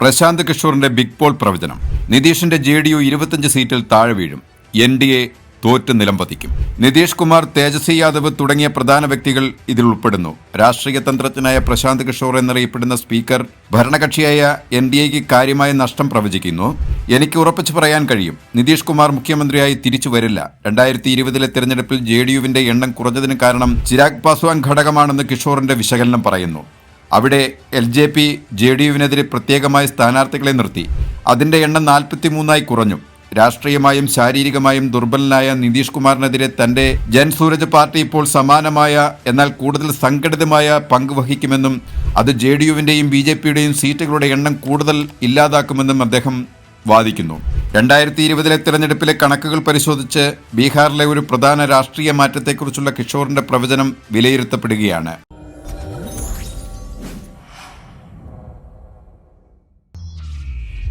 Prashant കിഷോറിന്റെ big Paul പ്രവചനം. നിതീഷിന്റെ JDU 25 സീറ്റിൽ താഴെ വീഴും. NDA തോറ്റ് നിലംപതിക്കും. നിതീഷ് കുമാർ, തേജസ്വി യാദവ് തുടങ്ങിയ പ്രധാന വ്യക്തികൾ ഇതിൽ ഉൾപ്പെടുന്നു. രാഷ്ട്രീയ തന്ത്രജ്ഞനായ പ്രശാന്ത് കിഷോർ എന്നറിയപ്പെടുന്ന സ്പീക്കർ ഭരണകക്ഷിയായ NDAയ്ക്ക് കാര്യമായ നഷ്ടം പ്രവചിക്കുന്നു. എനിക്ക് ഉറപ്പിച്ചു പറയാൻ കഴിയും, നിതീഷ് കുമാർ മുഖ്യമന്ത്രിയായി തിരിച്ചു വരില്ല. 2020 തെരഞ്ഞെടുപ്പിൽ JDUവിന്റെ എണ്ണം കുറഞ്ഞതിന് കാരണം ചിരാഗ് പാസ്വാൻ ഘടകമാണെന്ന് കിഷോറിന്റെ വിശകലനം പറയുന്നു. അവിടെ LJP JDUവിനെതിരെ പ്രത്യേകമായ സ്ഥാനാർത്ഥികളെ നിർത്തി. അതിന്റെ എണ്ണം 43 കുറഞ്ഞു. രാഷ്ട്രീയമായും ശാരീരികമായും ദുർബലനായ നിതീഷ് കുമാറിനെതിരെ തന്റെ ജൻസൂരജ് പാർട്ടി ഇപ്പോൾ സമാനമായ എന്നാൽ കൂടുതൽ സംഘടിതമായ പങ്ക് വഹിക്കുമെന്നും അത് JDUവിന്റെയും BJPയുടെയും സീറ്റുകളുടെ എണ്ണം കൂടുതൽ ഇല്ലാതാക്കുമെന്നും അദ്ദേഹം വാദിക്കുന്നു. 2020 തെരഞ്ഞെടുപ്പിലെ കണക്കുകൾ പരിശോധിച്ച് ബീഹാറിലെ ഒരു പ്രധാന രാഷ്ട്രീയ മാറ്റത്തെക്കുറിച്ചുള്ള കിഷോറിന്റെ പ്രവചനം വിലയിരുത്തപ്പെടുകയാണ്.